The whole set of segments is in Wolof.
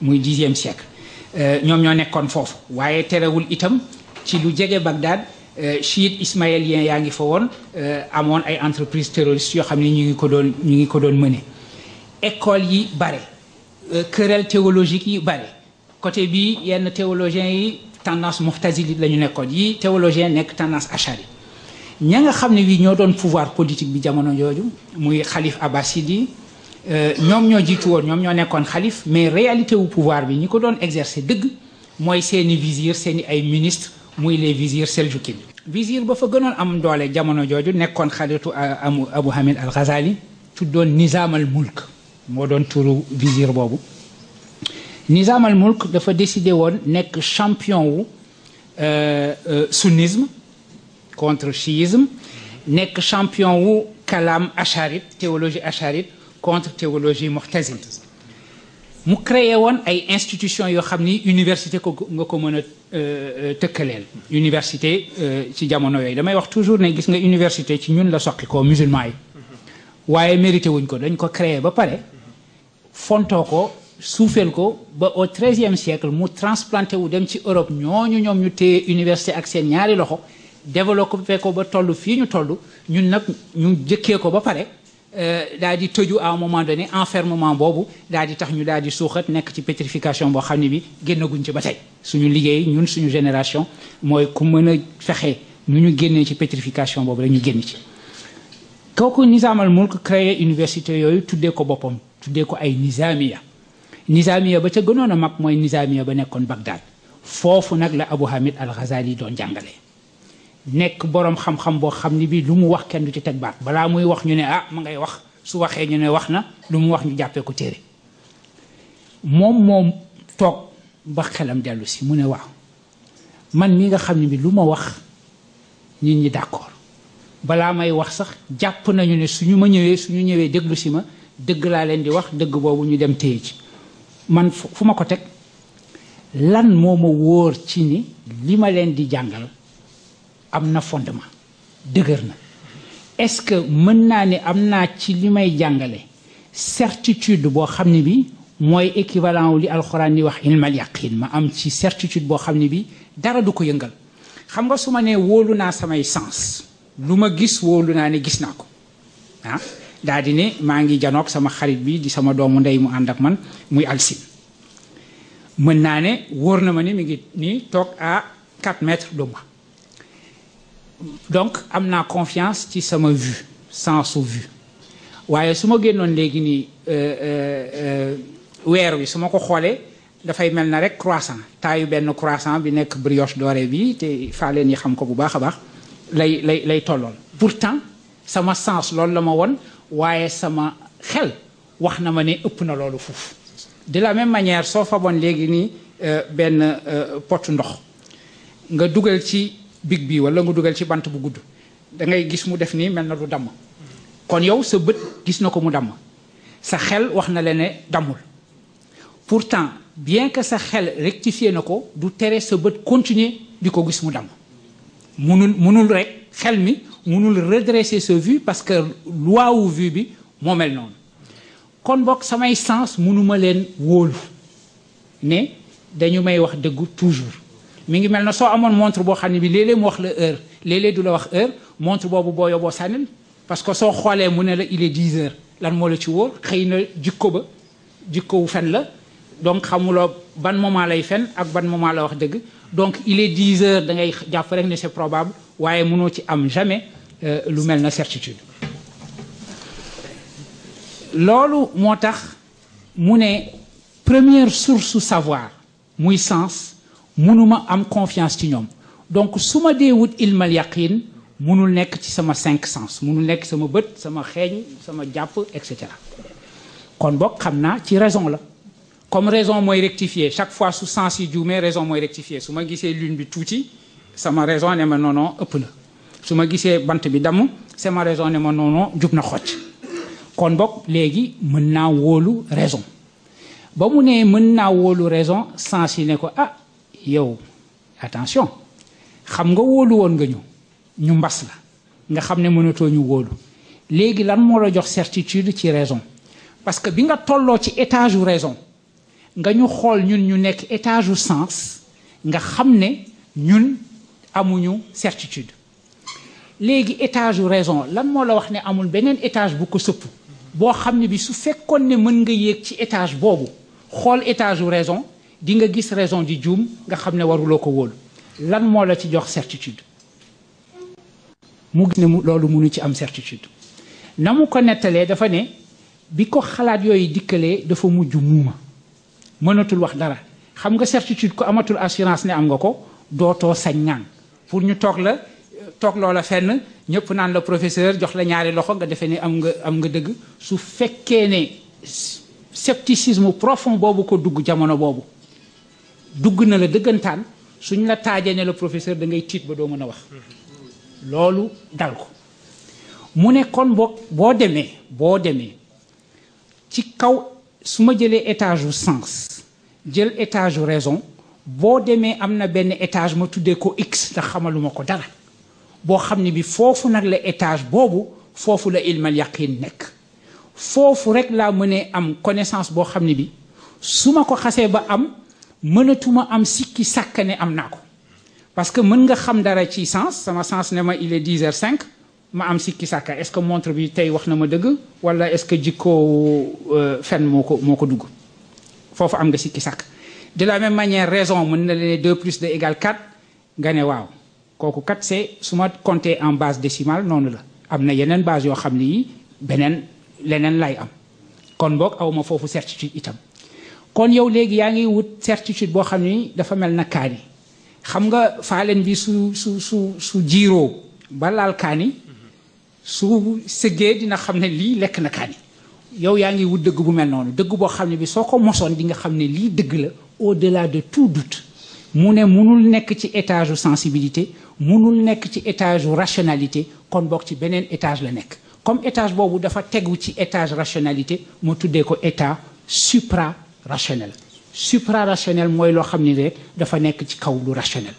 muy 10e siècle ñoom ñoo nekkoon foofu waaye terewul itam ci lu jege Bagdad chiite ismaélien yaa ngi fa woon amoon ay entreprises terroristes yoo xam ne ñu ngi ko doon mëne école yi bare querelle théologique yi bare côté bi yenn théologiens yi tendance mu'tazilite la ñu nekkoon yi théologien nekk tendance ashari ña nga xam ne bii ñoo doon pouvoir politique bi jamono jooju muy xalif abbasid yi ñoom ñoo jiitu woon ñoom ñoo nekkoon xalif mais réalité wu pouvoir bi ñi ko doon exercer dëgg mooy seeni vizir seeni ay ministre muy les vizirs seljukin vizir ba fa gënoon am doole jamono jooju nekkoon xaritu Abu Hamid al-Ghazali tuddoon Nizam al-Mulk moo doon turu vizir boobu Nizam al-Mulk dafa décidé woon nekk champion wu sunnisme contre chiisme nekk champion wu kalam acharite théologie acharite contre théologie mu'tazile mu créé woon ay institutions yoo xam ni université ko nga ko mën a tëkkaleel université ci jamono yooyu damay wax toujours ne gis nga université ci ñun la soqi ko musulman yi waaye mérité wuñ ko dañ ko créé ba pare fontoo ko suufeel ko ba au 13e siècle mu transplanté wu dem ci Europe ñoom ñu téye université ak seen ñaari loxo développé ko ba toll fii ñu toll ñun nag ñu jëkkee ko ba pare daal di tëju à un moment donné enfermement boobu daal di tax ñu daal di suuxat nekk ci pétrification boo xam ne bi génnaguñ ci ba tey suñu liggéey ñun suñu génération mooy ku mën a fexe nu ñu génnee ci pétrification boobu rek ñu génn ci kooku Nizam al-Mulk créé université yooyu tuddee ko boppam tuddee ko ay nizamiya ba ca gënoon a mag mooy nizamiya ba nekkoon Bagdad foofu nag la Abu Hamid al-Ghazali doon jàngale nekk boroom xam-xam boo xam ni bii lu mu wax kenn du ci teg baat balaa muy wax ñu ne ah ma ngay wax su waxee ñu ne wax na lu mu wax ñu jàppee ko téere moom toog ba xelam dellu si mu ne waaw man mi nga xam ne bi lu ma wax nit ñi d'accord balaa may wax sax jàpp nañu ne suñu ñëwee déglu si ma dëgg laa leen di wax dëgg boobu ñu dem téye ci man fu ma ko teg lan moo ma wóor ci ni li ma leen di jàngal am na fondement dëgër na est-ce que mën naa ne am naa ci li may jàngale certitude boo xam ne bi mooy équivalent wu li alxuraan di wax ilmal yaqin ma am ci certitude boo xam ne bi dara du ko yëngal xam nga su ma nee wóolu naa samay sens lu ma gis wóolu naa ne gis naa ko ah daa di ne maa ngi janoog sama xarit bi di sama doomu ndey mu ànd ak man muy alsin mën naa ne wóor na ma ni mi ngi nii toog à 4 mètres de moi donc am naa confiance ci sama vue sensu vue waaye su ma génnoon léegi nii weer wi su ma ko xoolee dafay mel na rek croissant taayu benn croissant bi nekk brioche dorée bi te faa leen yi xam ko bu baax a baax lay tollool pourtant sama sens loolu la ma won waaye sama xel wax na ma ne ëpp na loolu foofu de la même manière soo fa bon léegi nii benn potu ndox nga dugal ci big bi wala nga dugal ci bant bu gudd da ngay gis mu def nii mel na du damm kon yow sa bët gis na ko mu damm sa xel wax na la ne dammul pourtant bien que sa xel rectifier na ko du tere sa bët continuer di ko gis mu damm munul rek xel mi munul redresser sa vue parce que loi wu vue bi moo mel noonu kon bokk samay sens munuma leen wóolu ne dañu may wax dëggu toujours mi ngi mel na soo amoon montre boo xam ne bi léeg-léeg mu wax la heure léeg-léeg du la wax heure montre boobu boo yóbboo sànnil parce que soo xoolee mu ne la il est 10 heures lan moo la ci wóor xëy na jikko wu fen la donc xamuloo ban moment lay fen ak ban moment la wax dëgg donc il est 10 heures da ngay jàpp rek ne c'est probable waaye mënoo ci am jamais lu mel na certitude loolu moo tax mu ne première source savoir muy sens mënuma am confiance ci ñoom donc su ma dee wut ilmal yaqin mënul nekk ci sama 5 sens mënul nekk sama bët sama xeeñ sama jàpp et cetera kon boog xam naa ci raison la comme raison mooy rectifier chaque fois su sens yi juumee raison mooy rectifier su ma gisee lune bi tuuti sama raison ne ma non ëpp na su ma gisee bant bi damm sama raison ne ma non jub na xocc kon boog léegi mën naa wóolu raison ba mu ne mën naa wóolu raison sens yi ne ko ah yow attention xam nga wóolu woon nga ñu mbas la nga xam ne mënatoo ñu wóolu léegi lan moo la jox certitude ci raison parce que bi nga tolloo ci étage u raison nga ñu xool ñun ñu nekk étage u sens nga xam ne ñun amuñu certitude léegi étage u raison lan moo la wax ne amul beneen étage bu ko sëpp boo xam ne bi su fekkoon ne mën nga yéeg ci étage boobu xool étage u raison di nga gis raison di juum nga xam ne waruloo ko wóolu lan moo la ci jox certitude mu gis ne loolu mënu ci am certitude na mu ko nettalee dafa ne bi ko xalaat yooyu dikkalee dafa mujj muuma mënatul wax dara xam nga certitude ko amatul assurance ne am nga ko dootoo sañ ñaan pour ñu toog loola fenn ñëpp naan la professeur jox la ñaari loxo nga defee ne am nga dëgg su fekkee ne scepticisme profond boobu ko dugg jamono boobu dugg na la dëggantaan suñ la taajee ne la professeur da ngay tiit ba doo mën a wax loolu dal ko mu ne kon boo demee ci kaw su ma jëlee étage u sens jël étage u raison boo demee am na benn étage ma tuddee ko x te xamaluma ko dara boo xam ne bi foofu nag la étage boobu foofu la ilmal yaqin nekk foofu rek laa mënee am connaissance boo xam ne bi su ma ko xasee ba am mënatuma am sikki sàkka ne am naa ko parce que mën nga xam dara ci sens sama sens ne ma il est 10h05 ma am sikki sàkka est-ce que montre bi tey wax na ma dëgg wala est-ce que jikkoo fen moo ko dugg foofu am nga sikki sàkk de la même manière raison mën na leen 2 plus 2 égale 4 nga ne waaw kooku kat c'est su ma compter en base décimale noonu la am na yeneen base yoo xam ne yi leneen lay am kon boog awma foofu certitude itam kon yow léegi yaa ngi wut certitude boo xam ni dafa mel na kaani xam nga faaleen bi su jiiroo ba laal kaani su sëggee dina xam ne lii lekk na kaani yow yaa ngi wut dëgg bu mel noonu dëgg boo xam ne bi soo ko mosoon di nga xam ne lii dëgg la au-delà de tout doute mu ne munul nekk ci étage sensibilité munul nekk ci étage rationalité kon boog ci beneen étage la nekk comme étage boobu dafa tegu ci étage rationalité mu tuddee ko état supra-rationnel supra-rationnel mooy loo xam ni rek dafa nekk ci kaw lu rationnel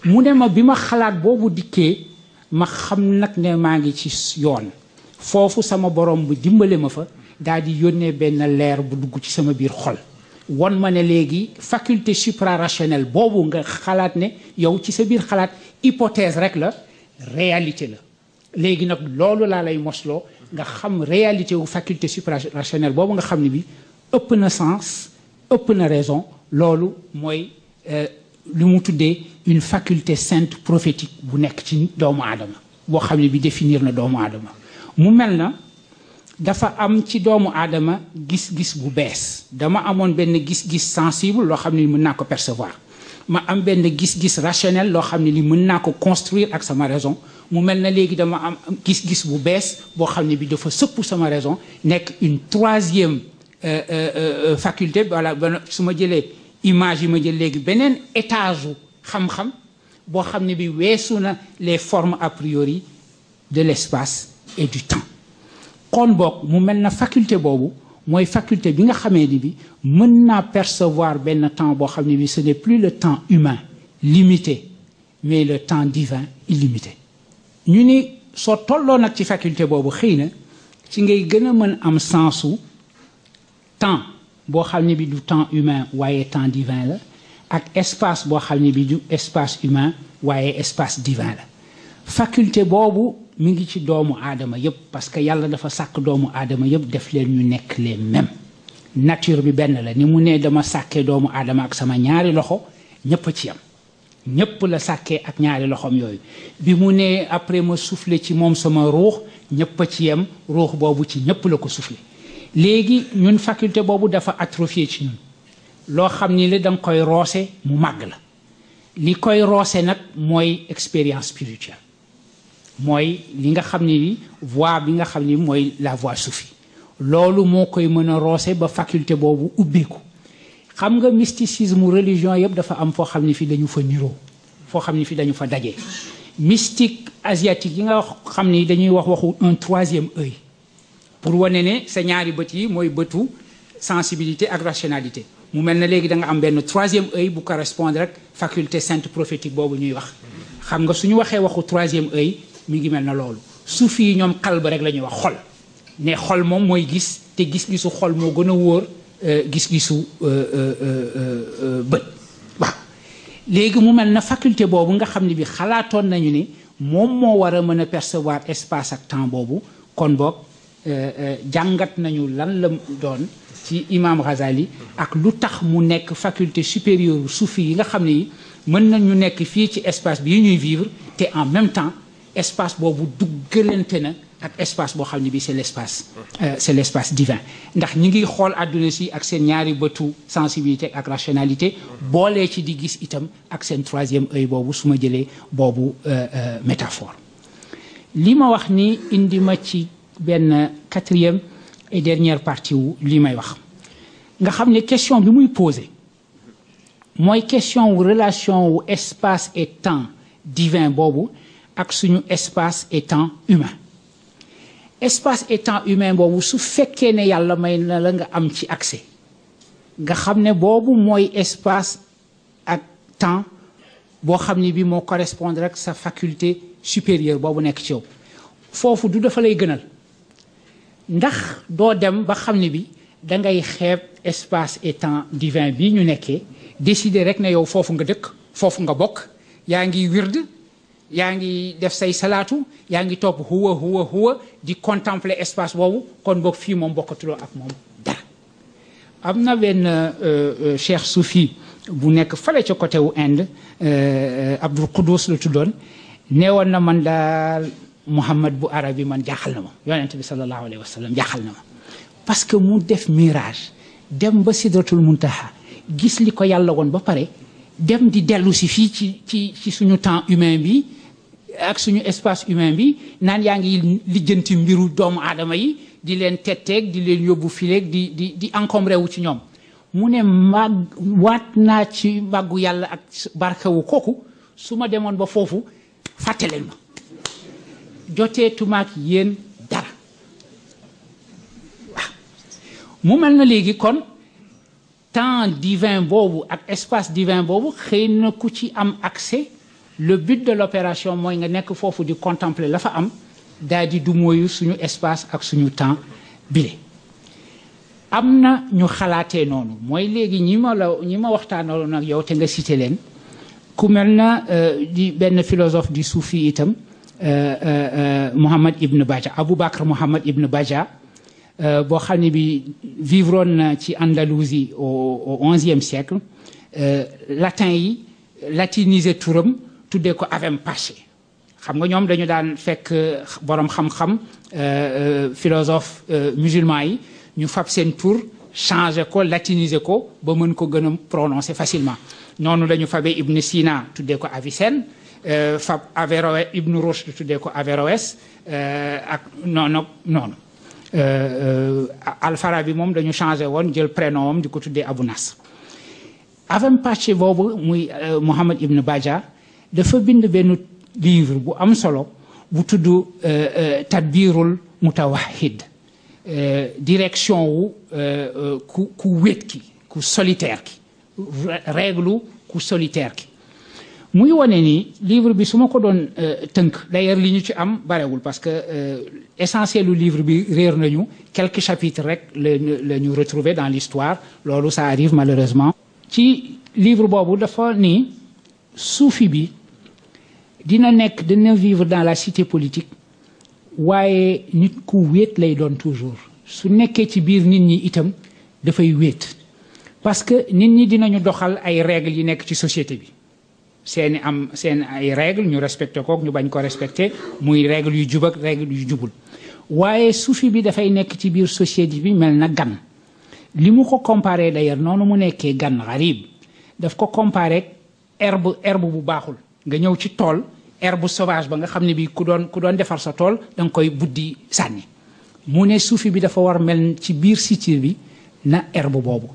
mu ne ma bi ma xalaat boobu dikkee ma xam nag ne maa ngi ci yoon foofu sama borom bu dimbale ma fa daal di yónnee benn leer bu dugg ci sama biir xol won ma ne léegi faculté supra-rationnelle boobu nga xalaat ne yow ci sa biir xalaat hypothèse rek la réalité la léegi nag loolu laa lay mosloo nga xam réalité wu faculté supra-rationnelle boobu nga xam ne bi ëpp na sens ëpp na raison loolu mooy li mu tuddee une faculté sainte prophétique bu nekk ci doomu aadama boo xam ne bi définir na doomu aadama mu mel na dafa am ci doomu aadama gis-gis bu bees dama amoon benn gis-gis sensible loo xam ne mën naa ko percevoir ma am benn gis-gis rationnel loo xam ne li mën naa ko construire ak sama raison mu mel na léegi dama am gis-gis bu bees boo xam ne bi dafa sëpp sama raison nekk une troisième faculté voilà su ma jëlee image yi ma jël léegi beneen étage xam-xam boo xam ne bi weesu na les formes a priori de l'espace et du temps kon boog mu mel na faculté boobu mooy faculté bi nga xamee ni bi mën naa percevoir benn temps boo xam ne bi ce n'est plus le temps humain limité mais le temps divin illimité ñu ni soo tolloo nag ci faculté boobu xëy na ci ngay gën a mën am sensu temps boo xam ne bi du temps humain waaye temps divin la ak espace boo xam ne bi du espace humain waaye espace divin la faculté boobu mi ngi ci doomu aadama yépp parce que yàlla dafa sàkk doomu aadama yépp def leen ñu nekk les mêmes nature bi benn la ni mu ne dama sàkkee doomu aadama ak sama ñaari loxo ñépp a ci yam ñépp la sàkkee ak ñaari loxom yooyu bi mu ne après ma soufflé ci moom sama ruux ñépp a ci yam ruux boobu ci ñépp la ko soufflé léegi ñun faculté boobu dafa atrophié ci ñun loo xam ni la da nga koy roose mu màgg la li koy roose nag mooy expérience spirituelle mooy li nga xam ne ni voie bi nga xam ni mooy la voie soufie loolu moo koy mën a roose ba faculté boobu ubbeeku xam nga mysticisme religion yëpp dafa am foo xam ne fii dañu fa niroo foo xam ne fii dañu fa daje mystique asiatique yi nga xam ni dañuy wax waxu un troisième œil pour wane ne sa ñaari bët yi mooy bëtu sensibilité ak rationalité mu mel na léegi da nga am benn troisième œil bu correspondre rek faculté sainte prophétique boobu ñuy wax xam nga suñu waxee waxu troisième œil mi ngi mel na loolu suuf yi ñoom xal ba rek la ñuy wax xol ne xol moom mooy gis te gis-gisu xol moo gën a wóor gis-gisu bët waaw léegi mu mel na faculté boobu nga xam ne bi xalaatoon nañu ni moom moo war a mën a percevoir espace ak temps boobu kon boog jàngat nañu lan la doon ci Imam Ghazali ak lu tax mu nekk faculté supérieure soufi yi nga xam ne yi mën nañu nekk fii ci espace bi ñuy vivre te en même temps espace boobu duggalante na ak espace boo xam ne bi c'est l'espace divin ndax ñi ngi xool àdduna si ak seen ñaari bëtu sensibilité ak rationalité boolee ci di gis itam ak seen troisième œil boobu su ma jëlee boobu métaphore li ma wax ni indi ma ci benn quatrième et dernière partie wu li may wax nga xam ne question bi muy posé mooy question wu relation wu espace et temps divin boobu ak suñu espace et temps humain espace et temps humain boobu su fekkee ne yàlla may na la nga am ci accès nga xam ne boobu mooy espace ak temps boo xam ne bi moo correspondre ak sa faculté supérieure boobu nekk ci yow foofu du dafa lay gënal ndax doo dem ba xam ne bi da ngay xeeb espace et temps divin bi ñu nekkee décider rek ne yow foofu nga dëkk foofu nga bokk yaa ngi wird yaa ngi def say salaatu yaa ngi topp huwa di contempler espace boobu kon boog fii moom bokkatuloo ak moom dara am na benn cheikh soufi bu nekk fale ca côté wu Inde Abdul Quddus la tuddoon neewoon na man daal Muhammad bu arabi man jaaxal na ma yonent bi sallallahu alayhi wa sallam jaaxal na ma parce que mu def mirage dem ba sidratul muntaha gis li ko yàlla woon ba pare dem di dellu si fii ci suñu temps humain bi ak suñu espace humain bi naan yaa ngi lijjanti mbiru doomu aadama yi di leen tetteeg di leen yóbbu fileeg di encombré wu ci ñoom mu ne waat naa ci màggu yàlla ak barkewu kooku su ma demoon ba foofu fàtte leen ma jotee tumaak yéen dara waaw mu mel na léegi kon temps divin boobu ak espace divin boobu xëy na ku ci am accès le but de l'opération mooy nga nekk foofu di contempler la fa am daal di du mooyu suñu espace ak suñu temps bile am na ñu xalaatee noonu mooy léegi ñi ma waxtaanaloon ak yow te nga cité leen ku mel na di benn philosophe du soufi itam Mohammed Ibn Baja Abou Bakr Mohammed Ibn Baja boo xam ne bi vivroon na ci Andalousie au XIe siècle latin yi latinisé turam tuddee ko Avem Pace xam nga ñoom dañu daan fekk borom xam-xam philosophe musulman yi ñu fab seen tur changé ko latinisé ko ba mën ko gën a prononcer facilement noonu dañu fabee Ibn Sina tuddee ko Avicenne fab Averroès Ibn Rushd tuddee ko Averroès ak noonu Al-Farabi moom dañu changé woon jël prénom am di ko tuddee Abou Nasr Avem Pace boobu muy Mohammed Ibn Baja dafa bind benn livre bu am solo bu tudd Tadbirul Mutawahhid direction wu ku wéet ki ku solitaire ki règle ku solitaire ki muy wane ni livre bi su ma ko doon tënk d'ailleurs li ñu ci am barewul parce que essentiel lu livre bi réer nañu quelques chapitres rek la ñu retrouver dans l'histoire loolu ça arrive malheureusement ci livre boobu dafa ni soufi bi dina vivre dans la cité politique waaye nit ku wéet lay doon toujours su nekkee ci biir nit ñi itam dafay wéet parce que nit ñi dinañu doxal ay règles yi nekk ci société bi seen ay règles ñu respecté ko ñu bañ ko respecté muy règles yu jub ak règles yu jubul waaye soufi bi dafay nekk ci biir société bi mel na gan li mu ko comparé d'ailleurs noonu mu nekkee gan gharib daf ko comparé herbe bu baaxul nga ñëw ci tool herbe sauvage ba nga xam ne bi ku doon defar sa tool da nga koy buddi sànni mu ne soufi bi dafa war mel ci biir cité bi na herbe boobu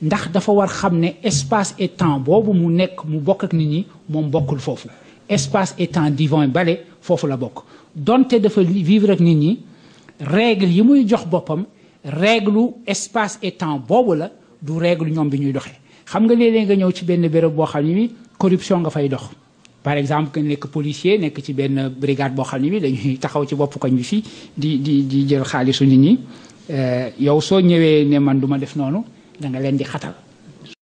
ndax dafa war xam ne espace et temps boobu mu nekk mu bokk ak nit ñi moom bokkul foofu espace et temps divin bale foofu la bokk donte dafa vivre ak nit ñi règle yi muy jox boppam règle espace et temps boobu la du règle ñoom bi ñuy doxee xam nga léeg-léeg nga ñëw ci benn béréb boo xam ne bi corruption nga fay dox par exemple que nekk policier nekk ci benn brigade boo xam ne bi dañuy taxaw ci bopp koñ bi fii di jël xaalisu nit ñi yow soo ñëwee ne man du ma def noonu da nga leen di xatal